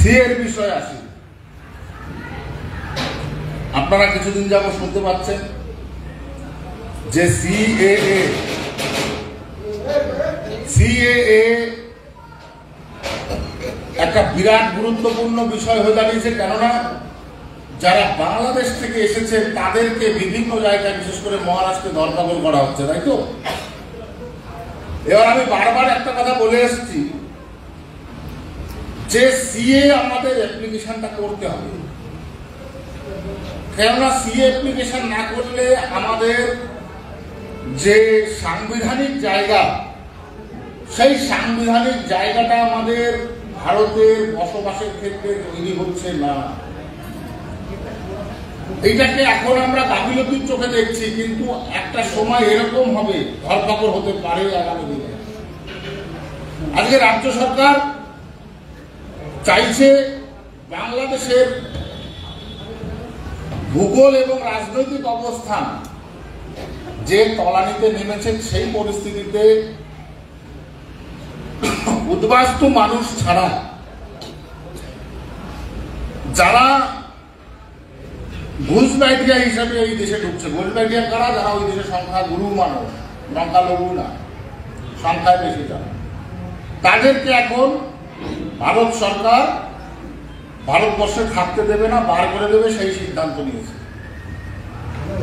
সিএর বিষয়ে আসি। আপনারা কিছুদিন যাবত শুনতে পাচ্ছেন যে সিএএ একটা বিরাট গুরুত্বপূর্ণ বিষয় হয়ে দাঁড়িয়েছে। কেননা যারা বাংলাদেশ থেকে এসেছে তাদেরকে বিভিন্ন জায়গায়, বিশেষ করে মহারাষ্ট্রে ধরপাকড় করা হচ্ছে, তাই তো? এবার আমি বারবার একটা কথা বলে এসেছি যে সিএ আমাদের অ্যাপ্লিকেশনটা করতে হবে। কেননা সিএ অ্যাপ্লিকেশন না করলে আমাদের যে সাংবিধানিক জায়গা, সেই সাংবিধানিক জায়গাটা আমাদের ভারতের বসবাসের ক্ষেত্রে তৈরি হচ্ছে না। এইটাকে এখন আমরা গাফিলতির চোখে দেখছি, কিন্তু একটা সময় এরকম হবে, ধরপাকড় হতে পারে আগামী দিনে। আজকে রাজ্য সরকার চাইছে বাংলাদেশের ভূগোল এবং রাজনৈতিক অবস্থান যে তলানিতে নেমেছে, সেই পরিস্থিতিতে উদ্বাস্তু মানুষ ছাড়া যারা ঘুষবাইটিয়া হিসাবে এই দেশে ঢুকছে, ঘুষবাইটিয়া কারা? যারা ওই দেশের সংখ্যা গুরু মানুষ, সংখ্যালঘু না, সংখ্যায় বেশি যারা, তাদেরকে এখন ভারত সরকার ভারতবর্ষে থাকতে দেবে না, বার করে দেবে, সেই সিদ্ধান্ত নিয়েছে।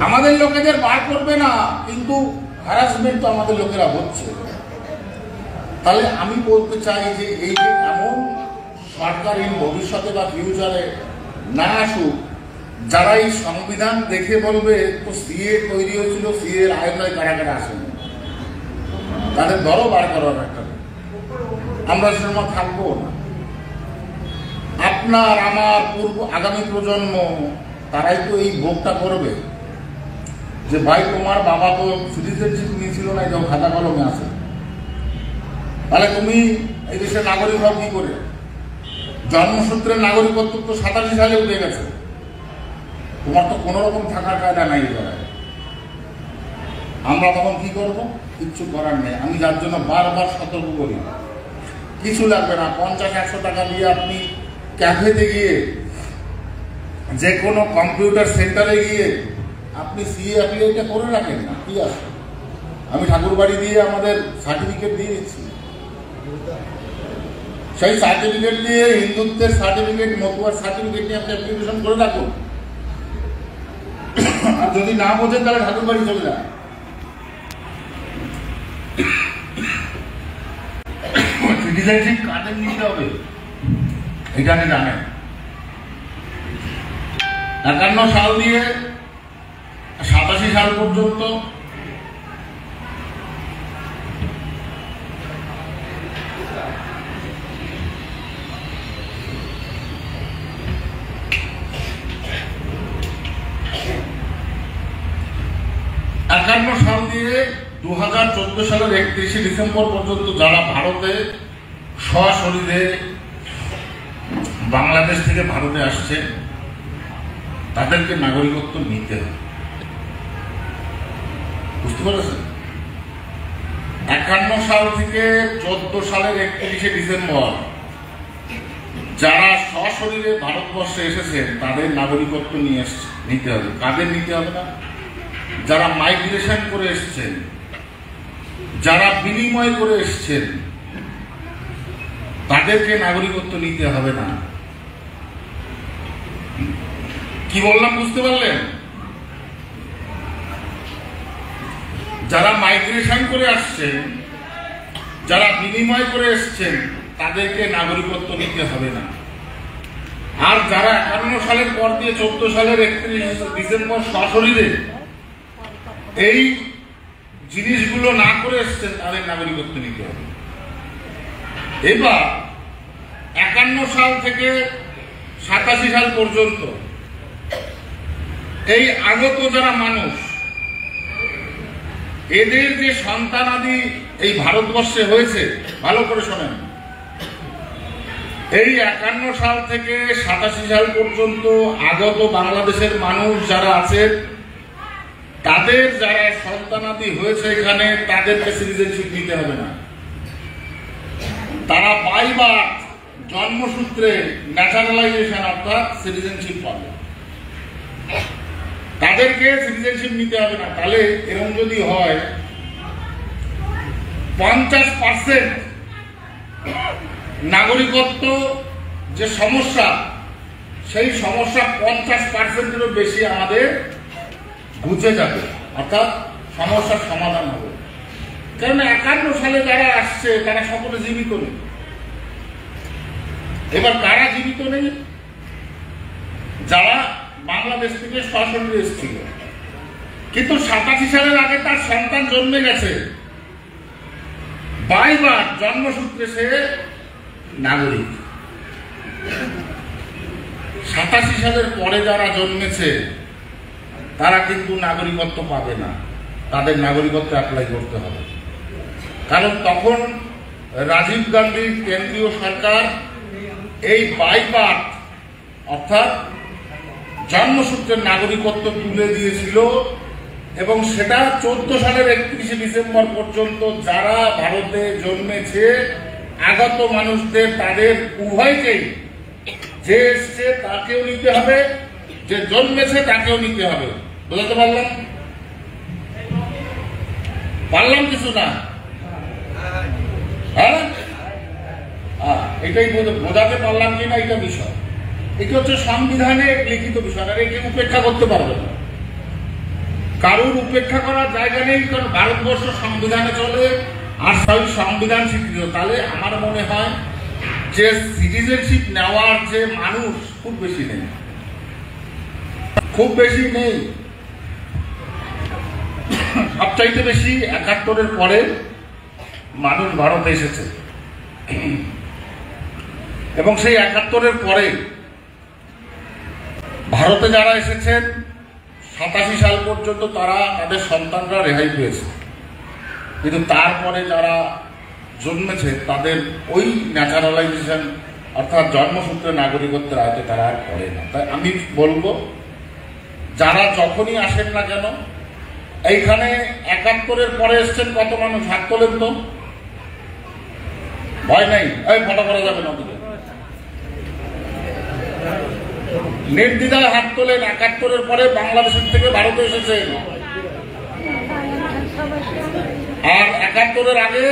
আমাদের লোকেদের বার করবে না, কিন্তু হ্যারাসমেন্ট তো আমাদের লোকেরা হচ্ছে। তাহলে আমি বলতে চাই যে এই যে এমন সরকার ভবিষ্যতে বা ফিউচারে না আসুক, যারা এই সংবিধান দেখে বলবে তো সিএ তৈরি হয়েছিল, সিএ এর আয়তায় কারা কারা আসেনি, তাদের দরও বার করার একটা, আমরা সে সময় থাকবো না। আপনার আমার আগামী প্রজন্ম তারাই তো এই ভোগটা করবে যে ভাই তোমার বাবা তো সিটিজেনশিপ নিয়েছিল না, এটাও খাতা কলমে আছে, তাহলে তুমি এই দেশের নাগরিক হও কি করে? জন্মসূত্রের নাগরিকত্ব তো 87 সালে উঠে গেছে, তোমার তো কোন রকম থাকার কায়দা নাই। আমরা তখন কি করবো? কিচ্ছু করার নেই। আমি যার জন্য বারবার সতর্ক করি, কিছু লাগবে না, 50-100 টাকা দিয়ে আপনি ক্যাফেতে গিয়ে, যে কোনো কম্পিউটার সেন্টারে গিয়ে আপনি সিএ অ্যাপ্লাইটা করে রাখেন না, কি আছে? আমি ঠাকুরবাড়ি দিয়ে আমাদের সার্টিফিকেট দিয়ে দিচ্ছি, সেই সার্টিফিকেট দিয়ে, হিন্দুত্বের সার্টিফিকেট, মতুয়ার সার্টিফিকেট নিয়ে আপনি অ্যাপ্লিকেশন করে রাখুন। আর যদি না বোঝেন তাহলে ঠাকুরবাড়ি চলে যান। সিটিজেনশিপ কাদের নিতে হবে এটা আপনি জানেন। 51 সাল দিয়ে 87 সাল পর্যন্ত সাল দিয়ে 2014 সালের 31 ডিসেম্বর পর্যন্ত যারা ভারতে সশরীরে বাংলাদেশ থেকে ভারতে আসছে, তাদেরকে নাগরিকত্ব নিতে হবে। বুঝতে পেরেছেন? 51 সাল থেকে 14 সালের 31 ডিসেম্বর যারা সশরীরে ভারতবর্ষে এসেছেন তাদের নাগরিকত্ব নিতে হবে। কাদের নিতে হবে না? যারা মাইগ্রেশন করে এসছেন, যারা বিনিময় করে এসছেন, তাদেরকে নাগরিকত্ব নিতে হবে না। কি বললাম বুঝতে পারলেন? যারা মাইগ্রেশন করে আসছেন, যারা বিনিময় করে এসছেন, তাদেরকে নাগরিকত্ব নিতে হবে না। আর যারা 51 সালের পর দিয়ে 14 সালের 31 ডিসেম্বর সশরীরে এই জিনিসগুলো না করে এসছেন, তাদের নাগরিকত্ব নিতে হবে। এবার 51 সাল থেকে 87 সাল পর্যন্ত এই আগত যারা মানুষ, এদের যে সন্তানাদি এই ভারতবর্ষে হয়েছে, ভালো করে শোনেন, এই 51 সাল থেকে 87 সাল পর্যন্ত আগত বাংলাদেশের মানুষ যারা আছে, তাদের যারা সন্তানাদি হয়েছে এখানে, তাদেরকে সিটিজেনশিপ নিতে হবে না। তারা বাই বার্থ জন্মসূত্রে ন্যাচারালাইজেশন অর্থাৎ সিটিজেনশিপ পাবে, তাদেরকে সিটিজেনশিপ নিতে হবে না। তাহলে এরকম যদি হয় 50% নাগরিকত্ব যে সমস্যা, সেই সমস্যা 50%-এরও বেশি আমাদের বুঝে যাবে, অর্থাৎ সমস্যার সমাধান হবে। কারণ 51 সালে যারা আসছে তারা সকলে জীবিত নেই। এবার কারা জীবিত নেই? যারা বাংলাদেশ থেকে সরাসরি এসেছিল, কিন্তু 87 সালের আগে তার সন্তান জন্মে গেছে, বাইবার জন্মসূত্রে সে নাগরিক। 87 সালের পরে যারা জন্মেছে তারা কিন্তু নাগরিকত্ব পাবে না, তাদের নাগরিকত্ব অ্যাপ্লাই করতে হবে। কারণ তখন রাজীব গান্ধীর কেন্দ্রীয় সরকার এই বাইবার্থ অর্থাৎ জন্মসূত্রের নাগরিকত্ব তুলে দিয়েছিল, এবং সেটা 14 সালের 31শে ডিসেম্বর পর্যন্ত যারা ভারতে জন্মেছে আগত মানুষদের, তাদের উভয়কেই, যে এসছে তাকেও নিতে হবে, যে জন্মেছে তাকেও নিতে হবে। বুঝতে পারলাম? পারলাম কিছু না? হ্যাঁ, এটাই বোঝাতে পারলাম কিনা এটা বিষয়। এটা হচ্ছে সংবিধানে লিখিত বিষয়, আর একে উপেক্ষা করতে পারবে না, কারোর উপেক্ষা করার জায়গা নেই। কারণ ভারতবর্ষ সংবিধানে চলে, আর সবই সংবিধান স্বীকৃত। তাহলে আমার মনে হয় যে সিটিজেনশিপ নেওয়ার যে মানুষ খুব বেশি নেই, খুব বেশি নেই। সবচাইতে বেশি 71-এর পরে মানুষ ভারতে এসেছে, এবং সেই 71-এর পরে ভারতে যারা এসেছেন 87 সাল পর্যন্ত তারা তাদের সন্তানরা রেহাই পেয়েছে, কিন্তু তারপরে যারা জন্মেছে তাদের ওই ন্যাচারালাইজেশন অর্থাৎ জন্মসূত্রে নাগরিকত্বের আয়তে তারা আর পড়ে না। তাই আমি বলবো, যারা যখনই আসেন না কেন, এইখানে 71-এর পরে এসছেন কত মানুষ, হাত তোলেন তো, ভয় নাই, এই ফটো করা যাবে না, নির্দ্বিধায় হাত তোলেন। 71-এর পরে বাংলাদেশের থেকে ভারতে এসেছেন, আর 71-এর আগে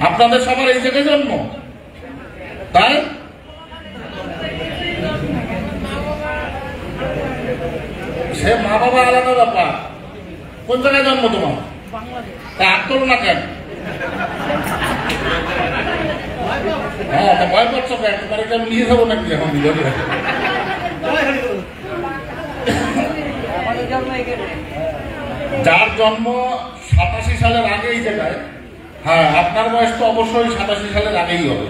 আপনাদের সবার এই জায়গায় জন্ম, তাই সে মা বাবা আলাদা ব্যাপার। কোন জায়গায় জন্ম তোমার? তা হাত তোলো না কেন? হ্যাঁ, তা ভয় পাচ্ছ কেন? তোমার এটা নিয়ে যাবো নাকি এখন? যার জন্ম 87 সালের আগে এই জায়গায়, হ্যাঁ আপনার বয়স তো অবশ্যই 87 সালের আগেই হবে,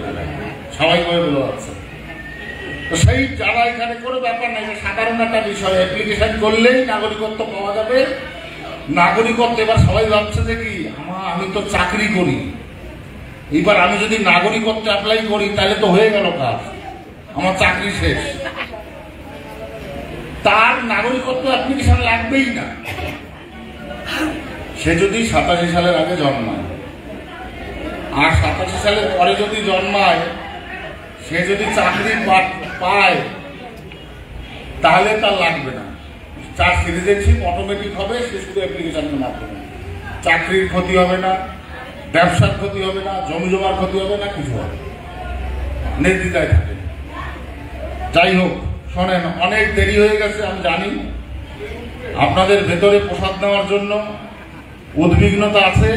স্বাভাবিকভাবে বলে যাচ্ছে। তো সেই যারা এখানে কোনো ব্যাপার নাই, সাধারণ একটা বিষয়, অ্যাপ্লিকেশন করলেই নাগরিকত্ব পাওয়া যাবে। নাগরিকত্ব এবার সবাই ভাবছে যে কি, আমি তো চাকরি করি, এবার আমি যদি নাগরিকত্ব অ্যাপ্লাই করি তাহলে তো হয়ে গেল কাজ, আমার চাকরি শেষ। তার নাগরিকত্ব অ্যাপ্লিকেশন লাগবেই না, সে যদি 87 সালের আগে জন্মায়। আর 87 সালের পরে যদি জন্মায়, সে যদি চাকরি পায় তাহলে তার লাগবে না, তার সিটিজেনশিপ অটোমেটিক হবে। সে শুধু অ্যাপ্লিকেশনের মাধ্যমে, চাকরির ক্ষতি হবে না, ব্যবসার ক্ষতি হবে না, জমি জমার ক্ষতি হবে না, কিছু হবে, নির্দ্বিধায় থাকে। যাই হোক, শোনেন, অনেক দেরি হয়ে গেছে আমি জানি, আপনাদের ভেতরে প্রসাদ নেওয়ার জন্য উদ্বিগ্নতা আছে।